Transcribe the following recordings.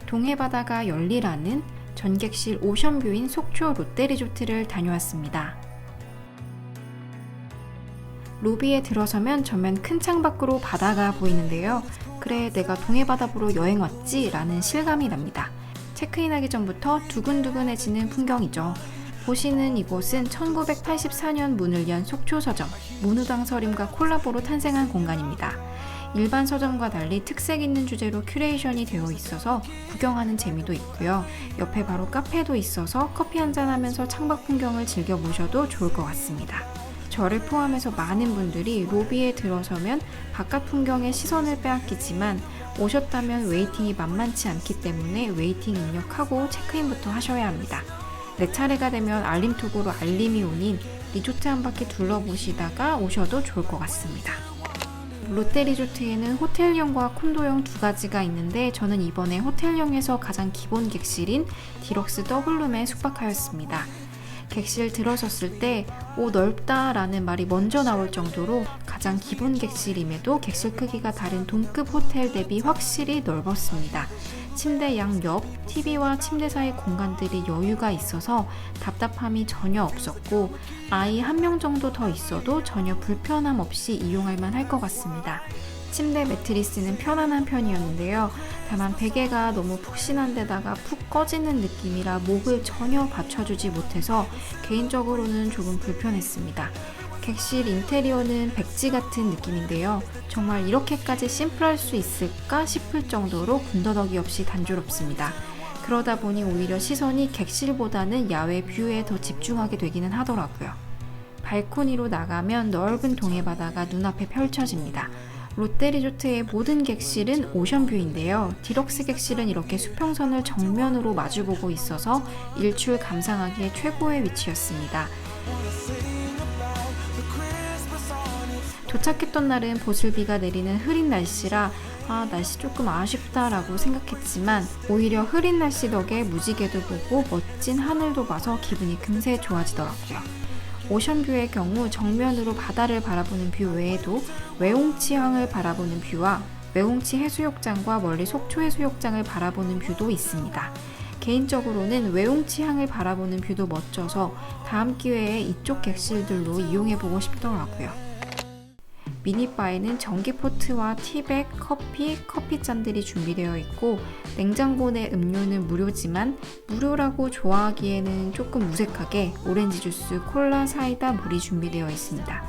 동해바다가 열리라는 전객실 오션뷰인 속초 롯데리조트를 다녀왔습니다. 로비에 들어서면 전면 큰 창밖으로 바다가 보이는데요. 그래, 내가 동해바다 보러 여행 왔지? 라는 실감이 납니다. 체크인하기 전부터 두근두근해지는 풍경이죠. 보시는 이곳은 1984년 문을 연 속초서점, 문우당 서림과 콜라보로 탄생한 공간입니다. 일반 서점과 달리 특색 있는 주제로 큐레이션이 되어 있어서 구경하는 재미도 있고요. 옆에 바로 카페도 있어서 커피 한잔 하면서 창밖 풍경을 즐겨보셔도 좋을 것 같습니다. 저를 포함해서 많은 분들이 로비에 들어서면 바깥 풍경에 시선을 빼앗기지만 오셨다면 웨이팅이 만만치 않기 때문에 웨이팅 입력하고 체크인부터 하셔야 합니다. 내 차례가 되면 알림톡으로 알림이 오니 리조트 한 바퀴 둘러보시다가 오셔도 좋을 것 같습니다. 롯데리조트에는 호텔형과 콘도형 두 가지가 있는데 저는 이번에 호텔형에서 가장 기본 객실인 디럭스 더블룸에 숙박하였습니다. 객실 들어섰을 때 넓다 라는 말이 먼저 나올 정도로 가장 기본 객실임에도 객실 크기가 다른 동급 호텔 대비 확실히 넓었습니다. 침대 양옆 TV와 침대 사이 공간들이 여유가 있어서 답답함이 전혀 없었고 아이 한 명 정도 더 있어도 전혀 불편함 없이 이용할 만할 것 같습니다. 침대 매트리스는 편안한 편이었는데요. 다만 베개가 너무 푹신한 데다가 푹 꺼지는 느낌이라 목을 전혀 받쳐주지 못해서 개인적으로는 조금 불편했습니다. 객실 인테리어는 백지 같은 느낌인데요. 정말 이렇게까지 심플할 수 있을까 싶을 정도로 군더더기 없이 단조롭습니다. 그러다 보니 오히려 시선이 객실보다는 야외 뷰에 더 집중하게 되기는 하더라고요. 발코니로 나가면 넓은 동해바다가 눈앞에 펼쳐집니다. 롯데리조트의 모든 객실은 오션뷰인데요. 디럭스 객실은 이렇게 수평선을 정면으로 마주보고 있어서 일출 감상하기에 최고의 위치였습니다. 도착했던 날은 보슬비가 내리는 흐린 날씨라 날씨 조금 아쉽다라고 생각했지만 오히려 흐린 날씨 덕에 무지개도 보고 멋진 하늘도 봐서 기분이 금세 좋아지더라고요. 오션뷰의 경우 정면으로 바다를 바라보는 뷰 외에도 외홍치항을 바라보는 뷰와 외홍치 해수욕장과 멀리 속초 해수욕장을 바라보는 뷰도 있습니다. 개인적으로는 외홍치항을 바라보는 뷰도 멋져서 다음 기회에 이쪽 객실들로 이용해보고 싶더라고요. 미니바에는 전기포트와 티백, 커피잔들이 준비되어 있고 냉장고 내 음료는 무료지만 무료라고 좋아하기에는 조금 무색하게 오렌지 주스, 콜라, 사이다, 물이 준비되어 있습니다.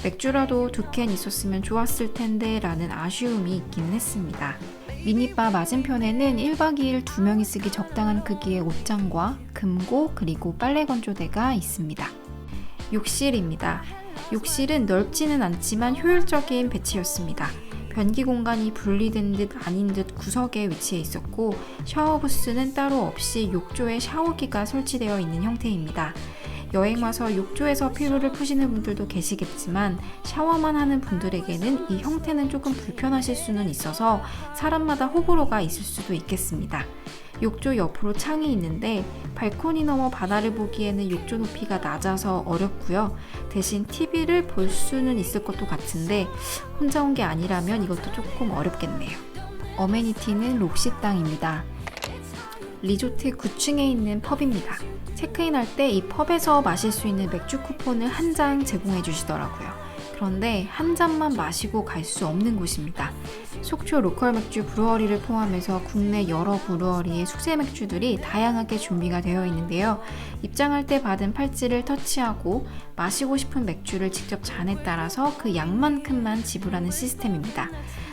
맥주라도 2캔 있었으면 좋았을 텐데 라는 아쉬움이 있기는 했습니다. 미니바 맞은편에는 1박 2일 2명이 쓰기 적당한 크기의 옷장과 금고 그리고 빨래 건조대가 있습니다. 욕실입니다. 욕실은 넓지는 않지만 효율적인 배치였습니다. 변기 공간이 분리된 듯 아닌 듯 구석에 위치해 있었고 샤워 부스는 따로 없이 욕조에 샤워기가 설치되어 있는 형태입니다. 여행 와서 욕조에서 피로를 푸시는 분들도 계시겠지만 샤워만 하는 분들에게는 이 형태는 조금 불편하실 수는 있어서 사람마다 호불호가 있을 수도 있겠습니다. 욕조 옆으로 창이 있는데 발코니 너머 바다를 보기에는 욕조 높이가 낮아서 어렵고요. 대신 TV를 볼 수는 있을 것도 같은데 혼자 온 게 아니라면 이것도 조금 어렵겠네요. 어메니티는 록식당입니다. 리조트 9층에 있는 펍입니다. 체크인할 때 이 펍에서 마실 수 있는 맥주 쿠폰을 한 장 제공해 주시더라고요. 그런데 한 잔만 마시고 갈 수 없는 곳입니다. 속초 로컬 맥주 브루어리를 포함해서 국내 여러 브루어리의 수제 맥주들이 다양하게 준비가 되어 있는데요. 입장할 때 받은 팔찌를 터치하고 마시고 싶은 맥주를 직접 잔에 따라서 그 양만큼만 지불하는 시스템입니다.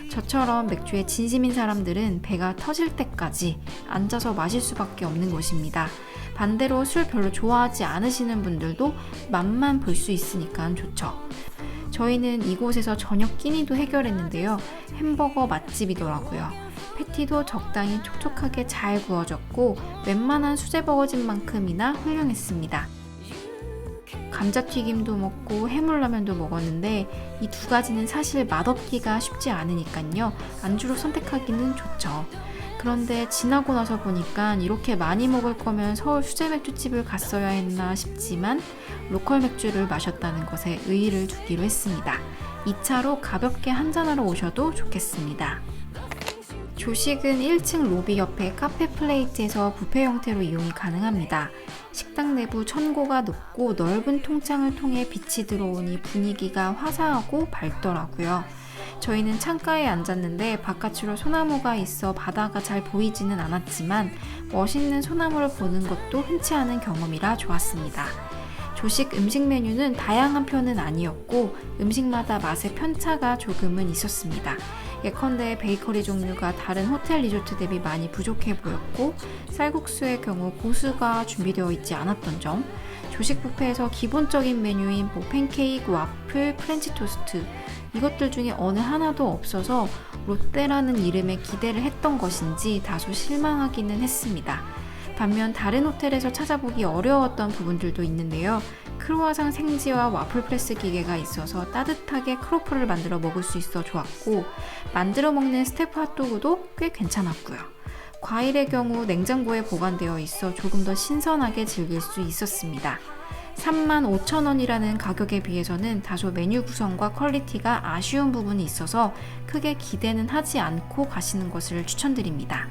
저처럼 맥주에 진심인 사람들은 배가 터질 때까지 앉아서 마실 수밖에 없는 곳입니다. 반대로 술 별로 좋아하지 않으시는 분들도 맛만 볼 수 있으니까 좋죠. 저희는 이곳에서 저녁 끼니도 해결했는데요. 햄버거 맛집이더라고요. 패티도 적당히 촉촉하게 잘 구워졌고 웬만한 수제버거집만큼이나 훌륭했습니다. 감자튀김도 먹고 해물라면도 먹었는데 이 두 가지는 사실 맛없기가 쉽지 않으니까요. 안주로 선택하기는 좋죠. 그런데 지나고 나서 보니까 이렇게 많이 먹을 거면 서울 수제맥주집을 갔어야 했나 싶지만 로컬 맥주를 마셨다는 것에 의의를 두기로 했습니다. 2차로 가볍게 한잔하러 오셔도 좋겠습니다. 조식은 1층 로비 옆에 카페 플레이트에서 뷔페 형태로 이용이 가능합니다. 식당 내부 천고가 높고 넓은 통창을 통해 빛이 들어오니 분위기가 화사하고 밝더라고요. 저희는 창가에 앉았는데 바깥으로 소나무가 있어 바다가 잘 보이지는 않았지만 멋있는 소나무를 보는 것도 흔치 않은 경험이라 좋았습니다. 조식 음식 메뉴는 다양한 편은 아니었고 음식마다 맛의 편차가 조금은 있었습니다. 예컨대 베이커리 종류가 다른 호텔 리조트 대비 많이 부족해 보였고 쌀국수의 경우 고수가 준비되어 있지 않았던 점, 조식 뷔페에서 기본적인 메뉴인 팬케이크, 와플, 프렌치 토스트 이것들 중에 어느 하나도 없어서 롯데라는 이름에 기대를 했던 것인지 다소 실망하기는 했습니다. 반면 다른 호텔에서 찾아보기 어려웠던 부분들도 있는데요. 크루아상 생지와 와플 프레스 기계가 있어서 따뜻하게 크로플을 만들어 먹을 수 있어 좋았고 만들어 먹는 스테프 핫도그도 꽤 괜찮았고요. 과일의 경우 냉장고에 보관되어 있어 조금 더 신선하게 즐길 수 있었습니다. 35,000원이라는 가격에 비해서는 다소 메뉴 구성과 퀄리티가 아쉬운 부분이 있어서 크게 기대는 하지 않고 가시는 것을 추천드립니다.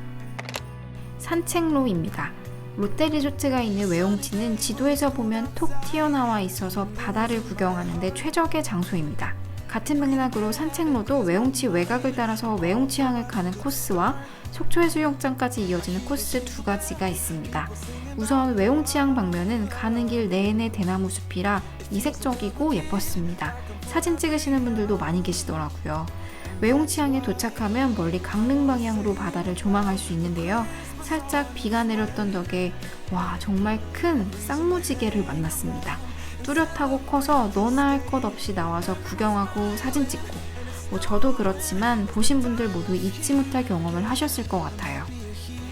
산책로입니다. 롯데리조트가 있는 외용치는 지도에서 보면 톡 튀어나와 있어서 바다를 구경하는데 최적의 장소입니다. 같은 맥락으로 산책로도 외용치 외곽을 따라서 외용치항을 가는 코스와 속초해수욕장까지 이어지는 코스 두 가지가 있습니다. 우선 외용치항 방면은 가는 길 내내 대나무 숲이라 이색적이고 예뻤습니다. 사진 찍으시는 분들도 많이 계시더라고요. 외용치항에 도착하면 멀리 강릉 방향으로 바다를 조망할 수 있는데요. 살짝 비가 내렸던 덕에 와 정말 큰 쌍무지개를 만났습니다. 뚜렷하고 커서 너나 할 것 없이 나와서 구경하고 사진 찍고 저도 그렇지만 보신 분들 모두 잊지 못할 경험을 하셨을 것 같아요.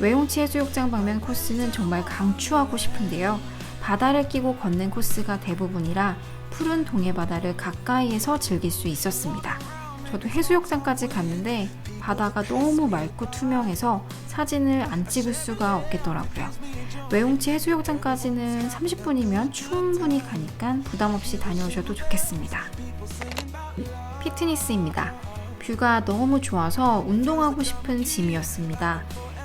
외용치 해수욕장 방면 코스는 정말 강추하고 싶은데요. 바다를 끼고 걷는 코스가 대부분이라 푸른 동해바다를 가까이에서 즐길 수 있었습니다. 저도 해수욕장까지 갔는데 바다가 너무 맑고 투명해서 사진을 안 찍을 수가 없겠더라고요. 외용치 해수욕장까지는 30분이면 충분히 가니까 부담 없이 다녀오셔도 좋겠습니다. 피트니스입니다. 뷰가 너무 좋아서 운동하고 싶은 짐이었습니다.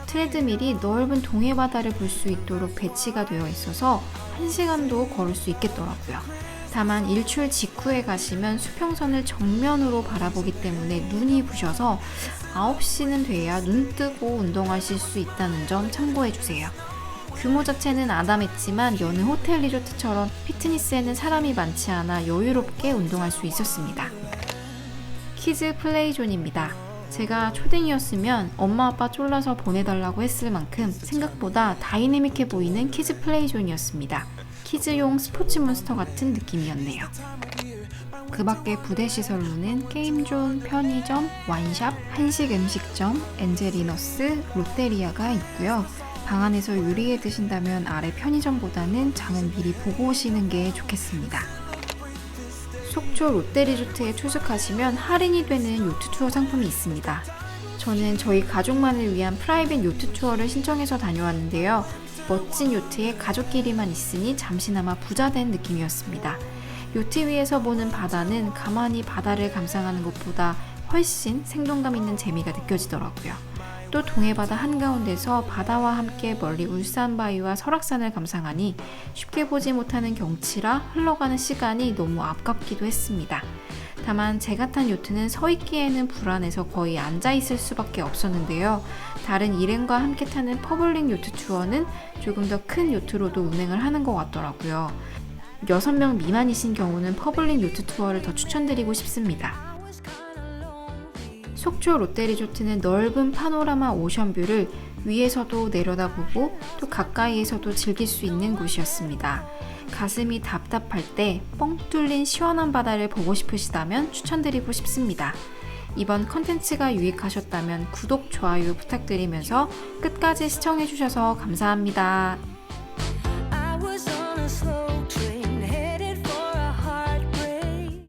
트레드밀이 넓은 동해바다를 볼 수 있도록 배치가 되어 있어서 1시간도 걸을 수 있겠더라고요. 다만 일출 직후에 가시면 수평선을 정면으로 바라보기 때문에 눈이 부셔서 9시는 돼야 눈 뜨고 운동하실 수 있다는 점 참고해주세요. 규모 자체는 아담했지만 여느 호텔 리조트처럼 피트니스에는 사람이 많지 않아 여유롭게 운동할 수 있었습니다. 키즈 플레이존입니다. 제가 초딩이었으면 엄마 아빠 쫄라서 보내달라고 했을 만큼 생각보다 다이내믹해 보이는 키즈 플레이존이었습니다. 키즈용 스포츠 몬스터 같은 느낌이었네요. 그 밖에 부대 시설로는 게임존, 편의점, 와인샵, 한식 음식점, 엔젤리너스, 롯데리아가 있고요. 방 안에서 요리해 드신다면 아래 편의점보다는 장은 미리 보고 오시는 게 좋겠습니다. 속초 롯데리조트에 투숙하시면 할인이 되는 요트 투어 상품이 있습니다. 저는 저희 가족만을 위한 프라이빗 요트 투어를 신청해서 다녀왔는데요. 멋진 요트에 가족끼리만 있으니 잠시나마 부자된 느낌이었습니다. 요트 위에서 보는 바다는 가만히 바다를 감상하는 것보다 훨씬 생동감 있는 재미가 느껴지더라고요. 또 동해바다 한가운데서 바다와 함께 멀리 울산바위와 설악산을 감상하니 쉽게 보지 못하는 경치라 흘러가는 시간이 너무 아깝기도 했습니다. 다만 제가 탄 요트는 서 있기에는 불안해서 거의 앉아 있을 수밖에 없었는데요. 다른 일행과 함께 타는 퍼블릭 요트 투어는 조금 더 큰 요트로도 운행을 하는 것 같더라고요. 6명 미만이신 경우는 퍼블릭 요트 투어를 더 추천드리고 싶습니다. 속초 롯데리조트는 넓은 파노라마 오션뷰를 위에서도 내려다보고 또 가까이에서도 즐길 수 있는 곳이었습니다. 가슴이 답답할 때 뻥 뚫린 시원한 바다를 보고 싶으시다면 추천드리고 싶습니다. 이번 컨텐츠가 유익하셨다면 구독, 좋아요 부탁드리면서 끝까지 시청해주셔서 감사합니다.